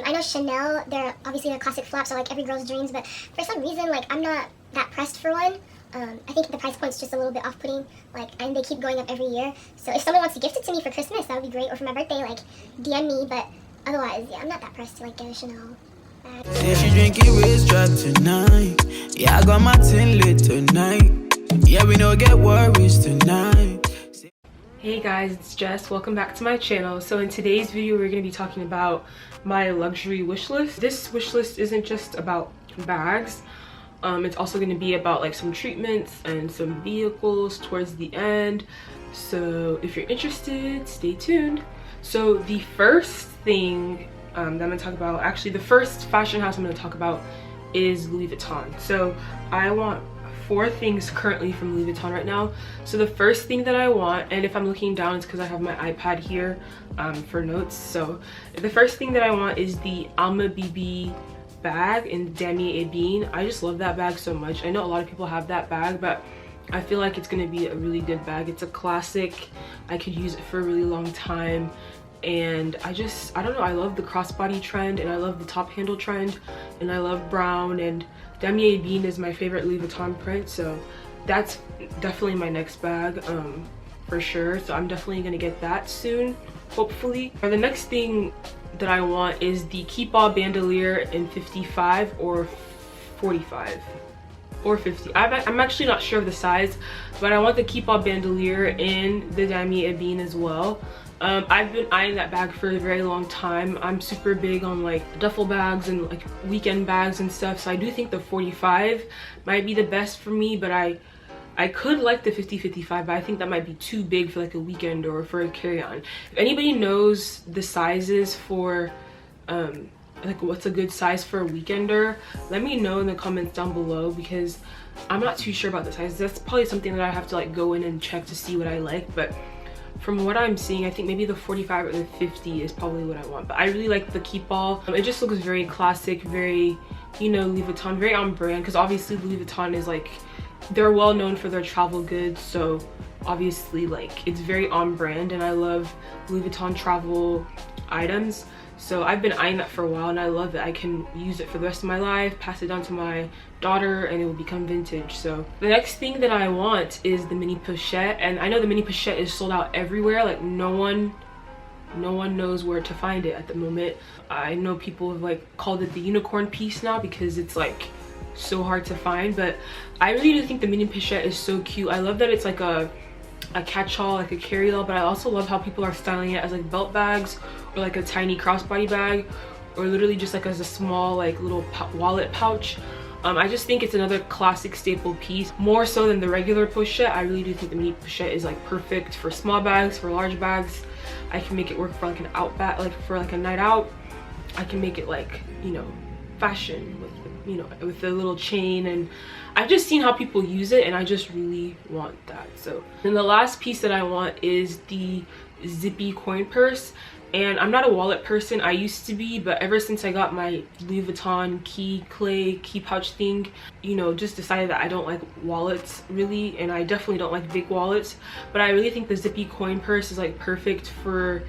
I know Chanel, they're obviously their classic flaps are like every girl's dreams, but for some reason, like, I'm not that pressed for one. I think the price point's just a little bit off-putting, like, and they keep going up every year. So if someone wants to gift it to me for Christmas, that would be great, or for my birthday, like, DM me, but otherwise, yeah, I'm not that pressed to, like, get a Chanel bag. If you drink it with drug tonight, yeah, I got my tin lit tonight. Yeah, we don't get worries tonight. Hey guys, it's Jess. Welcome back to my channel. So in today's video, we're going to be talking about my luxury wish list. This wish list isn't just about bags. It's also going to be about like some treatments and some vehicles towards the end. So if you're interested, stay tuned. So the first thing that I'm going to talk about, actually the first fashion house I'm going to talk about is Louis Vuitton. So I want 4 things currently from Louis Vuitton right now. So the first thing that I want, and if I'm looking down, it's because I have my iPad here for notes. So the first thing that I want is the Alma BB bag in Damier Ebene. I just love that bag so much. I know a lot of people have that bag, but I feel like it's going to be a really good bag. It's a classic. I could use it for a really long time. And I don't know, I love the crossbody trend, and I love the top handle trend, and I love brown, and Damier Ebene is my favorite Louis Vuitton print, so that's definitely my next bag for sure. So I'm definitely gonna get that soon, hopefully. The next thing that I want is the Keepa Bandolier in 55 or 45 or 50. I'm actually not sure of the size, but I want the Keepa Bandolier in the Damier Ebene as well. I've been eyeing that bag for a very long time. I'm super big on like duffel bags and like weekend bags and stuff, so I do think the 45 might be the best for me, but I could like the 50-55, but I think that might be too big for like a weekend or for a carry-on. If anybody knows the sizes for like what's a good size for a weekender, let me know in the comments down below, because I'm not too sure about the size. That's probably something that I have to like go in and check to see what I like, but from what I'm seeing, I think maybe the 45 or the 50 is probably what I want. But I really like the Keepa. It just looks very classic, very, you know, Louis Vuitton, very on brand, because obviously Louis Vuitton is like, they're well known for their travel goods, so obviously like it's very on brand, and I love Louis Vuitton travel items. So I've been eyeing that for a while, and I love it. I can use it for the rest of my life, pass it down to my daughter, and it will become vintage. So the next thing that I want is the mini pochette, and I know the mini pochette is sold out everywhere. Like no one knows where to find it at the moment. I know people have like called it the unicorn piece now because it's like so hard to find, but I really do think the mini pochette is so cute. I love that it's like a catch-all, like a carry-all, but I also love how people are styling it as like belt bags, or like a tiny crossbody bag, or literally just like as a small like little wallet pouch. I just think it's another classic staple piece, more so than the regular pochette. I really do think the mini pochette is like perfect for small bags, for large bags. I can make it work for like an out bag, like for like a night out. I can make it like, you know, fashion with, you know, with the little chain, and I've just seen how people use it, and I just really want that. So then the last piece that I want is the Zippy coin purse. And I'm not a wallet person. I used to be, but ever since I got my Louis Vuitton key pouch thing, you know, just decided that I don't like wallets really, and I definitely don't like big wallets. But I really think the Zippy coin purse is like perfect for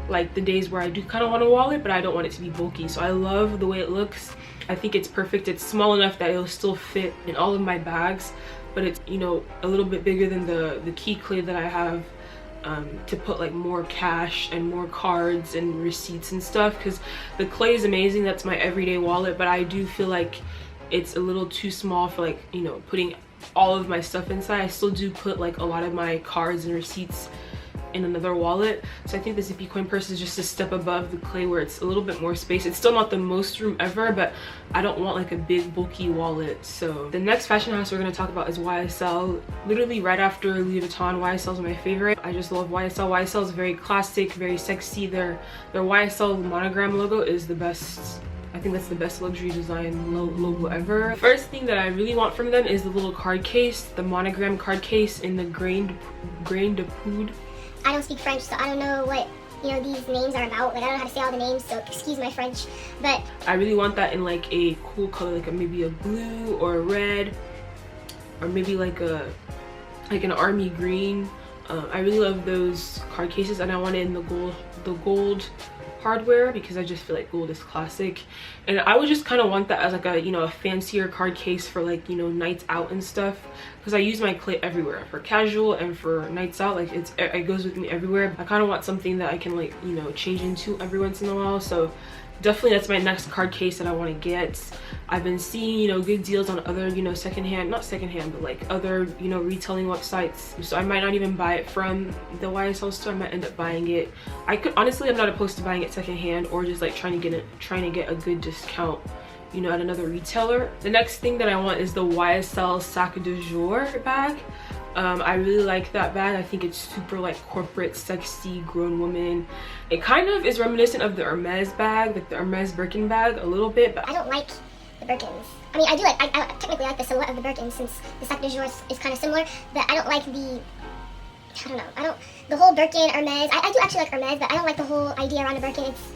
like the days where I do kind of want a wallet, but I don't want it to be bulky. So I love the way it looks. I think it's perfect. It's small enough that it'll still fit in all of my bags, but it's, you know, a little bit bigger than the key clay that I have to put like more cash and more cards and receipts and stuff, because the clay is amazing. That's my everyday wallet, but I do feel like it's a little too small for like, you know, putting all of my stuff inside. I still do put like a lot of my cards and receipts in another wallet. So I think the Zippy coin purse is just a step above the clay, where it's a little bit more space. It's still not the most room ever, but I don't want like a big bulky wallet. So the next fashion house we're going to talk about is YSL. Literally right after Louis Vuitton, YSL is my favorite. I just love YSL. YSL is very classic, very sexy. Their YSL monogram logo is the best. I think that's the best luxury design logo ever. First thing that I really want from them is the little card case, the monogram card case in the grain de poudre. I don't speak French, so I don't know what, you know, these names are about. Like, I don't know how to say all the names, so excuse my French. But I really want that in like a cool color, like maybe a blue or a red, or maybe like an army green. I really love those card cases, and I want it in the gold hardware because I just feel like gold is classic, and I would just kind of want that as like a, you know, a fancier card case for like, you know, nights out and stuff, because I use my clip everywhere for casual and for nights out. Like it goes with me everywhere. I kind of want something that I can, like, you know, change into every once in a while. So definitely that's my next card case that I want to get. I've been seeing, you know, good deals on other, you know, not secondhand, but like other, you know, retailing websites. So I might not even buy it from the YSL store. I might end up buying it. I could honestly, I'm not opposed to buying it secondhand or just like trying to get a good discount, you know, at another retailer. The next thing that I want is the Ysl Saka Du Jour bag. I really like that bag. I think it's super like corporate, sexy, grown woman. It kind of is reminiscent of the Hermes bag, like the Hermes Birkin bag a little bit, but I don't like the Birkins. I mean, I do like, I technically like the silhouette of the Birkin since the Saka Du Jour is kind of similar, but I don't like the, I don't know, the whole Birkin, Hermes. I do actually like Hermes, but I don't like the whole idea around a Birkin. It's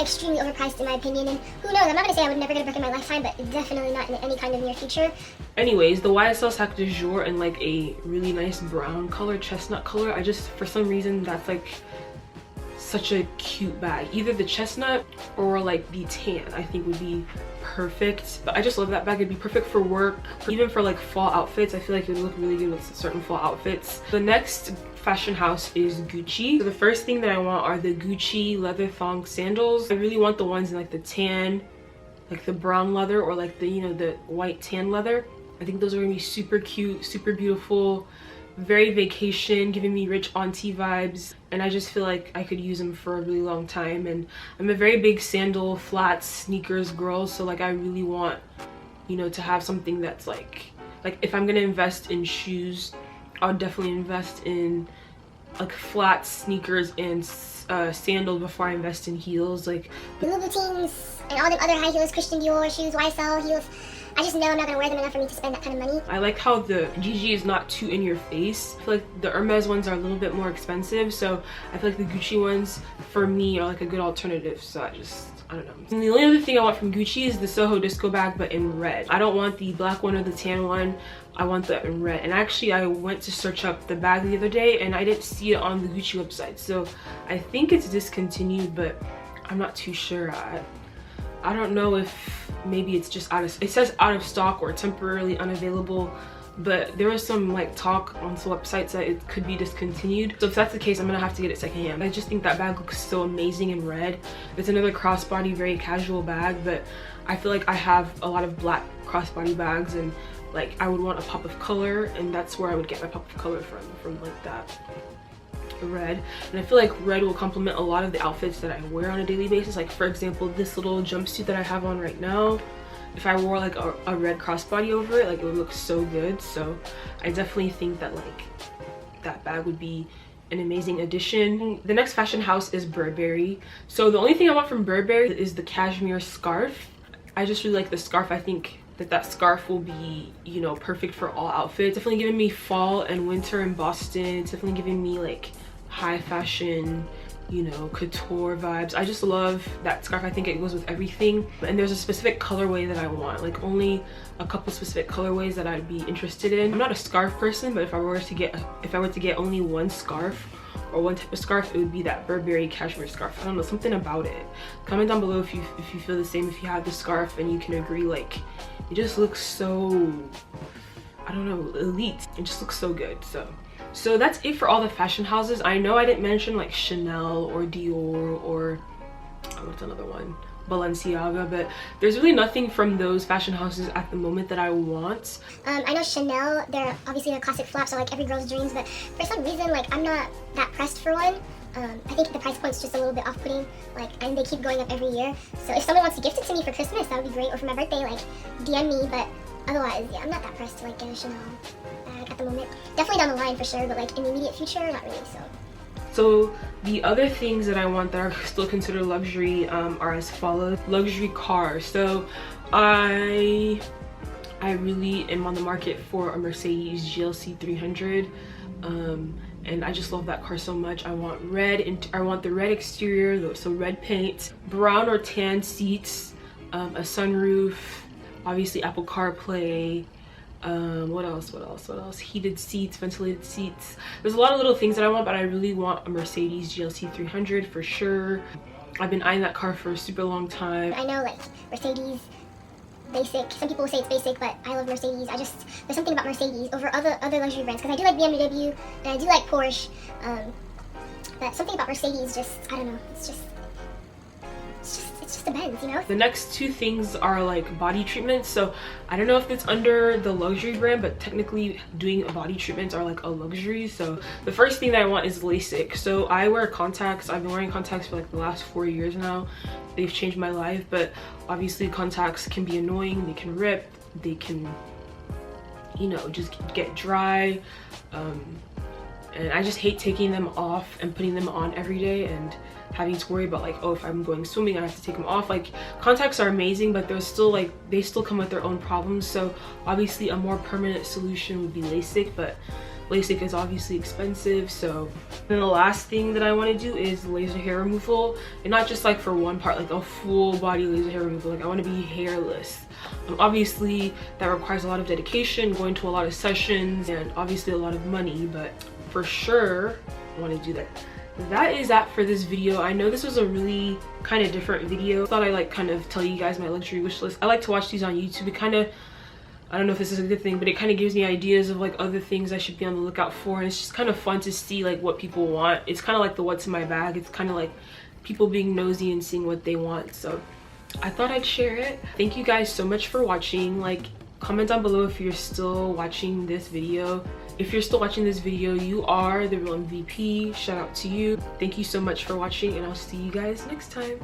extremely overpriced in my opinion, and who knows, I'm not gonna say I would never get a Birkin in my lifetime, but definitely not in any kind of near future. Anyways, the Ysl Saka Du Jour in like a really nice brown color, chestnut color, I just, for some reason, that's like such a cute bag. Either the chestnut or like the tan I think would be perfect. But I just love that bag. It'd be perfect for work, even for like fall outfits. I feel like it would look really good with certain fall outfits. The next fashion house is Gucci. So the first thing that I want are the Gucci leather thong sandals. I really want the ones in like the tan, like the brown leather, or like the, you know, the white tan leather. I think those are gonna be super cute, super beautiful, very vacation, giving me rich auntie vibes, and I just feel like I could use them for a really long time. And I'm a very big sandal, flats, sneakers girl, so like I really want, you know, to have something that's like if I'm gonna invest in shoes, I would definitely invest in like flats, sneakers, and sandals before I invest in heels. Like the Louboutins and all the other high heels, Christian Dior shoes, YSL heels. I just know I'm not gonna wear them enough for me to spend that kind of money. I like how the GG is not too in your face. I feel like the Hermes ones are a little bit more expensive, so I feel like the Gucci ones for me are like a good alternative. So I don't know. And the only other thing I want from Gucci is the Soho Disco bag, but in red. I don't want the black one or the tan one. I want that in red. And actually, I went to search up the bag the other day and I didn't see it on the Gucci website. So I think it's discontinued, but I'm not too sure. I don't know if maybe it's just it says out of stock or temporarily unavailable, but there was some like talk on some websites that it could be discontinued. So if that's the case, I'm gonna have to get it secondhand. I just think that bag looks so amazing in red. It's another crossbody, very casual bag, but I feel like I have a lot of black crossbody bags, and like I would want a pop of color, and that's where I would get my pop of color from like that red. And I feel like red will complement a lot of the outfits that I wear on a daily basis. Like for example, this little jumpsuit that I have on right now, if I wore like a red crossbody over it, like it would look so good. So I definitely think that like that bag would be an amazing addition. The next fashion house is Burberry. So the only thing I want from Burberry is the cashmere scarf. I just really like the scarf. I think that scarf will be, you know, perfect for all outfits. Definitely giving me fall and winter in Boston. It's definitely giving me like high fashion, you know, couture vibes. I just love that scarf. I think it goes with everything. And there's a specific colorway that I want, like only a couple specific colorways that I'd be interested in. I'm not a scarf person, but if I were to get only one scarf or one type of scarf, it would be that Burberry cashmere scarf. I don't know, something about it. Comment down below if you feel the same, if you have the scarf and you can agree. Like it just looks so, I don't know, elite. It just looks so good. So that's it for all the fashion houses. I know I didn't mention like Chanel or Dior or what's another one, Balenciaga, but there's really nothing from those fashion houses at the moment that I want. I know Chanel, they're obviously a classic flap, so like every girl's dreams, but for some reason like I'm not that pressed for one. I think the price point's just a little bit off-putting, like, and they keep going up every year. So if someone wants to gift it to me for Christmas, that would be great, or for my birthday, like DM me. But otherwise, yeah, I'm not that pressed to like get a Chanel bag at the moment. Definitely down the line for sure, but like in the immediate future, not really. So the other things that I want that are still considered luxury are as follows. Luxury cars. So I really am on the market for a Mercedes GLC 300. And I just love that car so much. I want red, and I want the red exterior, so red paint, brown or tan seats, a sunroof, obviously Apple CarPlay. What else? Heated seats, ventilated seats. There's a lot of little things that I want, but I really want a Mercedes GLC 300 for sure. I've been eyeing that car for a super long time. I know like Mercedes, basic. Some people will say it's basic, but I love Mercedes. There's something about Mercedes over other luxury brands, because I do like BMW and I do like Porsche. But something about Mercedes just, I don't know, it's just a Benz, you know? The next two things are like body treatments. So I don't know if it's under the luxury brand, but technically doing body treatments are like a luxury. So the first thing that I want is Lasik. So I wear contacts. I've been wearing contacts for like the last 4 years now. They've changed my life, but obviously contacts can be annoying. They can rip, they can, you know, just get dry. And I just hate taking them off and putting them on every day and having to worry about like, oh, if I'm going swimming I have to take them off. Like, contacts are amazing, but they're still like, they still come with their own problems. So obviously a more permanent solution would be Lasik, but Lasik is obviously expensive. So then the last thing that I want to do is laser hair removal, and not just like for one part, like a full body laser hair removal. Like, I want to be hairless. Obviously that requires a lot of dedication, going to a lot of sessions, and obviously a lot of money, but for sure I want to do that. That is that for this video. I know this was a really kind of different video. I thought I'd like kind of tell you guys my luxury wish list. I like to watch these on YouTube. It kind of, I don't know if this is a good thing, but it kind of gives me ideas of like other things I should be on the lookout for, and it's just kind of fun to see like what people want. It's kind of like the what's in my bag. It's kind of like people being nosy and seeing what they want. So I thought I'd share it. Thank you guys so much for watching. Like, comment down below if you're still watching this video. If you're still watching this video, you are the real MVP. Shout out to you. Thank you so much for watching, and I'll see you guys next time.